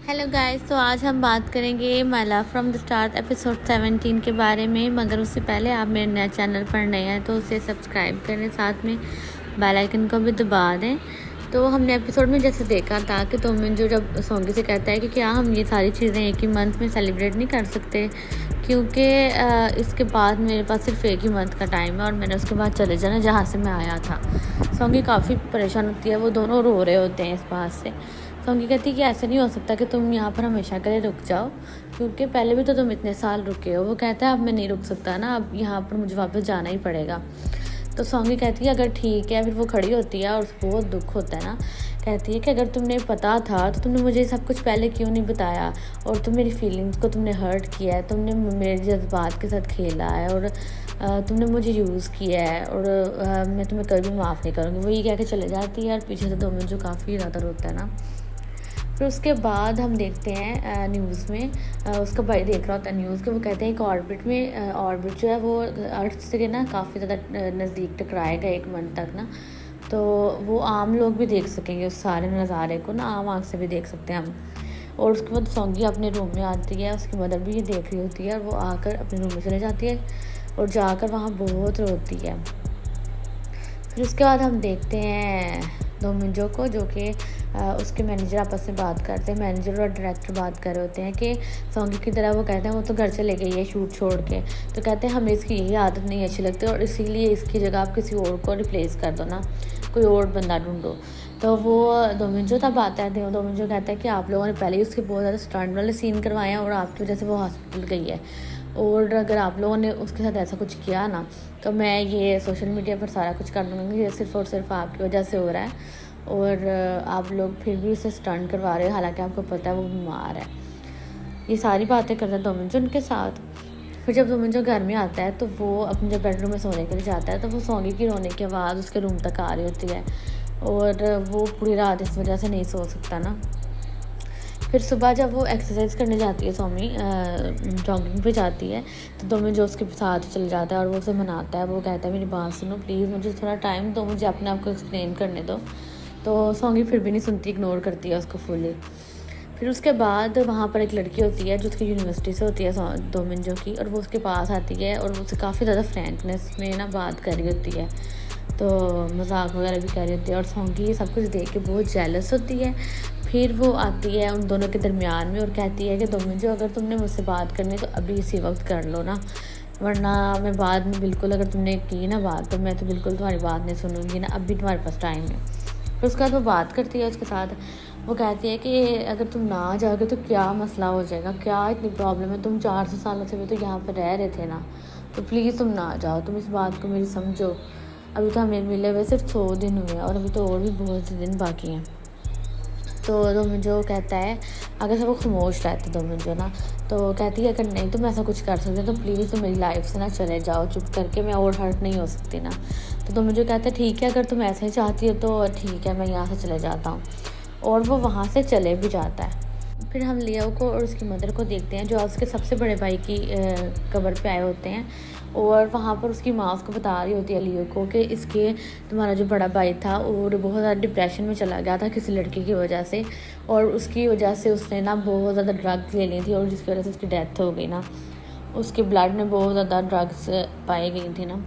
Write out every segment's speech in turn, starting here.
Hello guys, तो आज हम बात करेंगे my love from the start episode 17 के बारे में। मगर उससे पहले आप मेरे नए चैनल पर नए हैं तो उसे सब्सक्राइब करें, साथ में बेल आइकन को भी दबा दें। तो हमने एपिसोड में जैसे देखा था कि तोमिंजो जब सोंगी से कहता है कि क्या हम ये सारी चीज़ें एक ही मंथ में सेलिब्रेट नहीं कर सकते, क्योंकि इसके बाद मेरे पास सिर्फ एक ही मंथ का टाइम है और मैंने उसके बाद चले जाना जहाँ से मैं आया था। सोंगी काफ़ी परेशान होती है, वो दोनों रो रहे होते हैं इस बात से। सोंगी कहती है कि ऐसे नहीं हो सकता कि तुम यहाँ पर हमेशा के लिए रुक जाओ, क्योंकि पहले भी तो तुम इतने साल रुके हो। वो कहता है अब मैं नहीं रुक सकता ना, अब यहाँ पर मुझे वापस जाना ही पड़ेगा। तो सोंगी कहती है अगर ठीक है। फिर वो खड़ी होती है और उसको बहुत दुख होता है ना। कहती है कि अगर तुमने पता था तो तुमने मुझे सब कुछ पहले क्यों नहीं बताया, और तुम मेरी फीलिंग्स को तुमने हर्ट किया है, तुमने मेरे जज्बात के साथ खेला है और तुमने मुझे यूज़ किया है, और मैं तुम्हें कभी भी माफ़ नहीं करूँगी। वो ये कह के चले जाती है और पीछे से जो काफ़ी ज़्यादा रोता है ना। फिर उसके बाद हम देखते हैं न्यूज़ में उसका भाई देख रहा होता है न्यूज़ के। वो कहते हैं एक ऑर्बिट जो है वो अर्थ से ना काफ़ी ज़्यादा नज़दीक टकराएगा एक मंथ तक ना। तो वो आम लोग भी देख सकेंगे उस सारे नज़ारे को ना, आम आँख से भी देख सकते हैं हम। और उसके बाद सोंगी अपने रूम में आती है, उसकी मदर भी ये देख रही होती है और वो आकर अपने रूम में चले जाती है और जाकर वहाँ बहुत रोती है। फिर उसके बाद हम देखते हैं दोमिंजो को, जो कि उसके मैनेजर आपस में बात करते हैं। मैनेजर और डायरेक्टर बात कर रहे होते हैं कि सोंगी की तरह वो कहते हैं वो तो घर चले गई है शूट छोड़ के। तो कहते हैं हमें इसकी यही आदत नहीं अच्छी लगती और इसीलिए इसकी जगह आप किसी और को रिप्लेस कर दो ना, कोई और बंदा ढूंढो। तो वो दोमिंजो तब आता है। दोमिंजो कहता है कि आप लोगों ने पहले ही उसके बहुत ज़्यादा स्टंट वाले सीन करवाए हैं और आपकी वजह से वो हॉस्पिटल गई है, और अगर आप लोगों ने उसके साथ ऐसा कुछ किया ना तो मैं ये सोशल मीडिया पर सारा कुछ कर दूँगी। ये सिर्फ़ और सिर्फ आपकी वजह से हो रहा है और आप लोग फिर भी उसे स्टंट करवा रहे हो, हालांकि आपको पता है वो बीमार है। ये सारी बातें करता है दोमिंजो उनके साथ। फिर जब दोमिंजो घर में आता है तो वो अपने जब बेडरूम में सोने के लिए जाता है तो वो सोंगी की रोने की आवाज़ उसके रूम तक आ रही होती है और वो पूरी रात इस वजह से नहीं सो सकता ना। फिर सुबह जब वो एक्सरसाइज करने जाती है सोमी, जॉगिंग पे जाती है, तो दोमिंजो उसके साथ चल जाता है और वो उसे मनाता है। वो कहता है मेरी बात सुनो प्लीज़, मुझे थोड़ा टाइम दो, मुझे अपने आप को एक्सप्लेन करने दो। तो सोंगी फिर भी नहीं सुनती, इग्नोर करती है उसको फुली। फिर उसके बाद वहाँ पर एक लड़की होती है जो उसकी यूनिवर्सिटी से होती है दोमिंजो की, और वो उसके पास आती है और उससे काफ़ी ज़्यादा फ्रैंकनेस में ना बात कर रही होती है, तो मजाक वगैरह भी कर रही होती है। और सोंगी सब कुछ देख के बहुत जेलस होती है। फिर वो आती है उन दोनों के दरमियान में और कहती है कि दोमिंजो अगर तुमने मुझसे बात करनी तो अभी इसी वक्त कर लो ना, वरना मैं बाद में बिल्कुल, अगर तुमने की ना बात तो मैं तो बिल्कुल तुम्हारी बात नहीं सुनूंगी ना, अभी तुम्हारे पास टाइम है। फिर उसके बाद वो बात करती है उसके साथ। वो कहती है कि अगर तुम ना जाओगे तो क्या मसला हो जाएगा, क्या इतनी प्रॉब्लम है, तुम 400 सालों से भी तो यहाँ पर रह रहे थे ना, तो प्लीज़ तुम ना जाओ, तुम इस बात को मेरी समझो। अभी तो हमें मिले हुए सिर्फ 100 दिन हुए और अभी तो और भी बहुत से दिन बाकी हैं। तो दोमिंजो कहता है, अगर सब वो खामोश रहते दोमिंजो ना, तो कहती है अगर नहीं तुम ऐसा कुछ कर सकते तो प्लीज़ तुम मेरी लाइफ से ना चले जाओ चुप करके, मैं और हर्ट नहीं हो सकती ना। तो दोमिंजो कहता है ठीक है, अगर तुम ऐसे ही चाहती हो तो ठीक है, मैं यहाँ से चले जाता हूँ। और वो वहाँ से चले भी जाता है। फिर हम लियो को और उसकी मदर को देखते हैं जो उसके सबसे बड़े भाई की कब्र पे आए होते हैं, और वहाँ पर उसकी माँ उसको बता रही होती है लियो को कि इसके तुम्हारा जो बड़ा भाई था और बहुत ज़्यादा डिप्रेशन में चला गया था किसी लड़की की वजह से, और उसकी वजह से उसने ना बहुत ज़्यादा ड्रग्स ले ली थी और जिसकी वजह से उसकी डेथ हो गई ना, उसके ब्लड में बहुत ज़्यादा ड्रग्स पाई गई थी ना।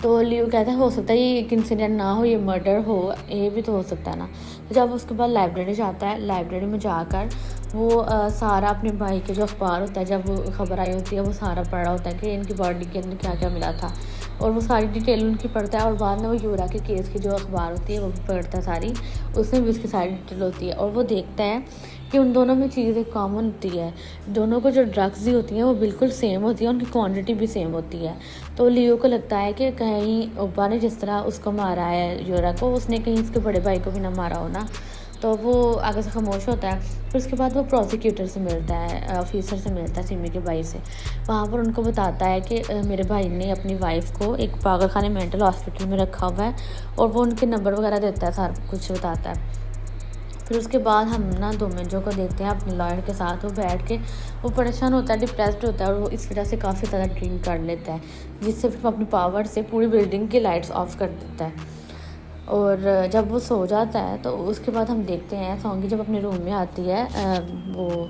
तो लियो कहता है हो सकता है ये एक इंसिडेंट ना हो, ये मर्डर हो, ये भी तो हो सकता है ना। तो जब उसके बाद लाइब्रेरी जाता है, लाइब्रेरी में जाकर वो सारा अपने भाई के जो अखबार होता है, जब वो खबर आई होती है वो सारा पढ़ा होता है कि इनकी बॉडी के अंदर क्या क्या मिला था, और वो सारी डिटेल उनकी पढ़ता है। और बाद में वो यूरा के केस की जो अखबार होती है वो भी पढ़ता है सारी, उसमें भी उसकी सारी डिटेल होती है। और वो देखता है कि उन दोनों में चीज़ें कॉमन होती है, दोनों को जो ड्रग्स दी होती हैं वो बिल्कुल सेम होती है, उनकी क्वांटिटी भी सेम होती है। तो लियो को लगता है कि कहीं ओबा ने जिस तरह उसको मारा है यूरा को, उसने कहीं उसके बड़े भाई को भी ना मारा हो ना। तो वो आगे से खामोश होता है। फिर उसके बाद वो प्रोसिक्यूटर से मिलता है, ऑफिसर से मिलता है, सिमी के भाई से। वहाँ पर उनको बताता है कि मेरे भाई ने अपनी वाइफ को एक पागल खाने मेंटल हॉस्पिटल में रखा हुआ है, और वो उनके नंबर वगैरह देता है, सारा कुछ बताता है। फिर उसके बाद हम ना दोमिंजो को देखते हैं अपने लॉयर के साथ, वो बैठ के वो परेशान होता है, डिप्रेस्ड होता है, और वो इस वजह से काफ़ी ज़्यादा ड्रिंक कर लेता है, जिससे फिर वो अपनी पावर से पूरी बिल्डिंग की लाइट्स ऑफ कर देता है। और जब वो सो जाता है तो उसके बाद हम देखते हैं सॉन्गी जब अपने रूम में आती है वो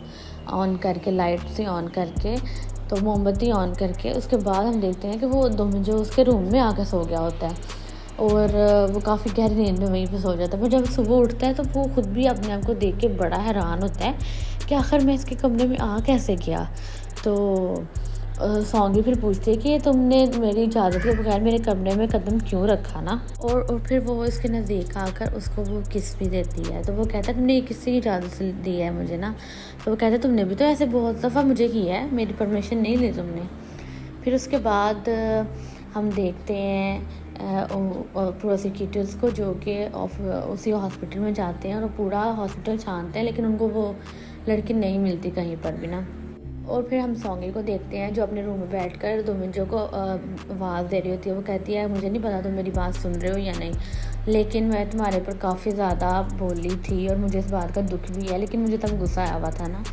ऑन करके लाइट से ऑन करके तो मोमबत्ती ऑन करके उसके बाद हम देखते हैं कि वो जो उसके रूम में आकर सो गया होता है और वो काफ़ी गहरी नींद में वहीं पे सो जाता है। पर जब सुबह उठता है तो वो खुद भी अपने आप को देख के बड़ा हैरान होता है कि आखिर मैं इसके कमरे में आ कैसे गया। तो सॉन्गी फिर पूछती है कि तुमने मेरी इजाज़त के बगैर मेरे कमरे में कदम क्यों रखा ना। और फिर वो इसके नज़दीक आकर उसको वो किस भी देती है। तो वो कहता है तुमने ये किसकी इजाज़त दी है मुझे ना। तो वो कहता है तुमने भी तो ऐसे बहुत दफ़ा मुझे किया है, मेरी परमिशन नहीं ली तुमने। फिर उसके बाद हम देखते हैं प्रोसिक्यूटर्स को जो कि उसी हॉस्पिटल में जाते हैं और पूरा हॉस्पिटल छानते हैं लेकिन उनको वो लड़की नहीं मिलती कहीं पर भी ना। और फिर हम सॉन्गी को देखते हैं जो अपने रूम में बैठकर दोमिंजो को आवाज़ दे रही होती है। वो कहती है मुझे नहीं पता तुम मेरी बात सुन रहे हो या नहीं, लेकिन मैं तुम्हारे पर काफ़ी ज़्यादा बोली थी और मुझे इस बात का दुख भी है, लेकिन मुझे तब गुस्सा आया हुआ था ना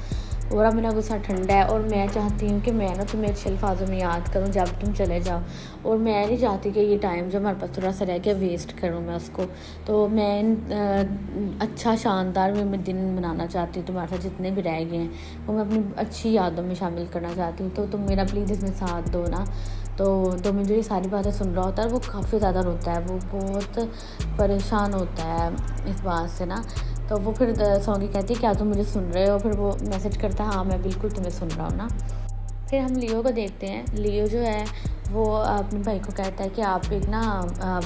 और अब मेरा गुस्सा ठंडा है और मैं चाहती हूँ कि मैं ना तुम्हें अच्छे अल्फाजों में याद करूँ जब तुम चले जाओ। और मैं नहीं चाहती कि ये टाइम जो हमारे पास थोड़ा सा रह गया वेस्ट करूँ मैं उसको। तो मैं अच्छा शानदार में दिन मनाना चाहती हूँ तुम्हारे साथ जितने भी रह गए हैं वो मैं अपनी अच्छी यादों में शामिल करना चाहती हूँ। तो तुम मेरा प्लीज़ इसमें साथ दो ना। तो मुझे ये सारी बातें सुन रहा होता है वो काफ़ी ज़्यादा रोता है, वो बहुत परेशान होता है इस बात से ना। तो वो फिर सॉन्गी कहती है क्या तुम मुझे सुन रहे हो। फिर वो मैसेज करता है हाँ मैं बिल्कुल तुम्हें सुन रहा हूँ ना। फिर हम लियो को देखते हैं। लियो जो है वो अपने भाई को कहता है कि आप एक ना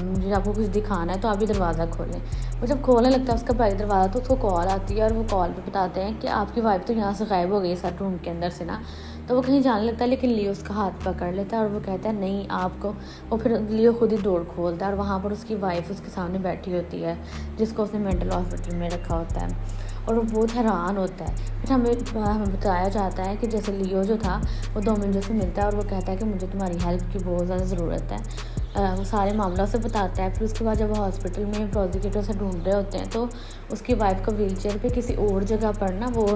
मुझे आपको कुछ दिखाना है तो आप भी दरवाज़ा खोलें। वो जब खोलने लगता है उसका भाई दरवाज़ा तो उसको कॉल आती है और वो कॉल पे बताते हैं कि आपकी वाइफ तो यहाँ से गायब हो गई सर रूम के अंदर से ना। तो वो कहीं जाने लगता है लेकिन लियो उसका हाथ पकड़ लेता है और वो कहता है नहीं आपको। वो फिर लियो खुद ही डोर खोलता है और वहाँ पर उसकी वाइफ उसके सामने बैठी होती है जिसको उसने मेंटल हॉस्पिटल में रखा होता है और वो बहुत हैरान होता है। फिर हमें बताया जाता है कि जैसे लियो जो था वो दोमिंजो से मिलता है और वो कहता है कि मुझे तुम्हारी हेल्प की बहुत ज़्यादा ज़रूरत है। वो सारे मामला से बताता है। फिर उसके बाद जब वो हॉस्पिटल में प्रोसिक्यूटर से ढूंढ रहे होते हैं तो उसकी वाइफ को व्हीलचेयर पे किसी और जगह पर ना वो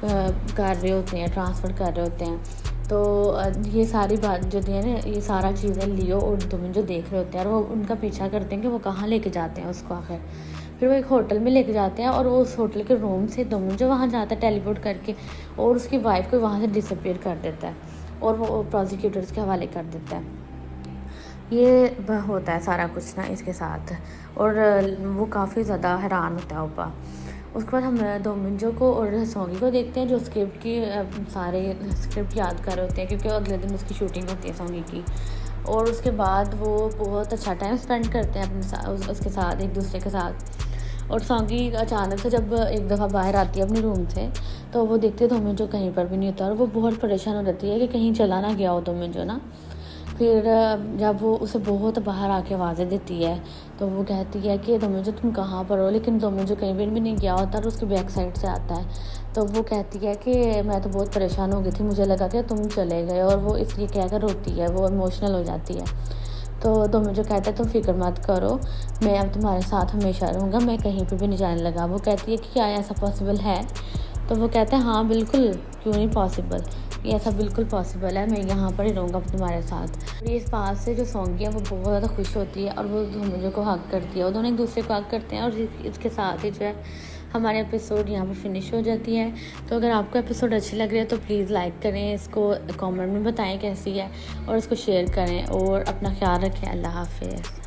कर रहे होते हैं, ट्रांसफ़र कर रहे होते हैं। तो ये सारी बात जो है ना ये सारा चीज़ें लियो और दोमिंजो देख रहे होते हैं और वो उनका पीछा करते हैं कि वो कहाँ लेके जाते हैं उसको आखिर। फिर वो एक होटल में लेके जाते हैं और वो उस होटल के रूम से दोमिंजो वहाँ जाता है टेलीपोर्ट करके और उसकी वाइफ को वहाँ से डिसअपीयर कर देता है और वो प्रोसिक्यूटर्स के हवाले कर देता है। ये होता है सारा कुछ ना इसके साथ और वो काफ़ी ज़्यादा हैरान होता है ओपा। उसके बाद हम दोमिंजो को और सॉन्गी को देखते हैं जो स्क्रिप्ट की सारे स्क्रिप्ट याद कर रहे होते हैं क्योंकि अगले दिन उसकी शूटिंग होती है सॉन्गी की। और उसके बाद वो बहुत अच्छा टाइम स्पेंड करते हैं अपने उसके साथ एक दूसरे के साथ। और सॉन्गी अचानक से जब एक दफ़ा बाहर आती है अपने रूम से तो वो देखते हैं दोमिंजो कहीं पर भी नहीं होता और वो बहुत परेशान हो जाती है कि कहीं चला ना गया हो दोमिंजो ना। फिर जब वो उसे बहुत बाहर आके आवाज़ें देती है तो वो कहती है कि दोमिंजो तुम कहाँ पर हो, लेकिन दोमिंजो कहीं पर भी नहीं गया होता और उसकी बैक साइड से आता है। तो वो कहती है कि मैं तो बहुत परेशान हो गई थी, मुझे लगा कि तुम चले गए और वो इसलिए कहकर रोती है, वो इमोशनल हो जाती है। तो दोमिंजो कहता है तुम फिक्र मत करो, मैं अब तुम्हारे साथ हमेशा रहूँगा, मैं कहीं पर भी नहीं जाने लगा। वो कहती है कि क्या ऐसा पॉसिबल है। तो वो कहता है हाँ बिल्कुल, क्यों नहीं पॉसिबल, ये ऐसा बिल्कुल पॉसिबल है, मैं यहाँ पर ही रहूँगा तुम्हारे साथ। ये इस बात से जो सॉन्गी है वो बहुत ज़्यादा खुश होती है और वो दोमिंजो को हक करती है। वो दोनों एक दूसरे को हक करते हैं और इसके साथ ही जो है हमारे एपिसोड यहाँ पर फिनिश हो जाती है। तो अगर आपको एपिसोड अच्छी लग रही है तो प्लीज़ लाइक करें, इसको कमेंट में बताएं कैसी है और इसको शेयर करें और अपना ख्याल रखें। अल्लाह हाफ़िज़।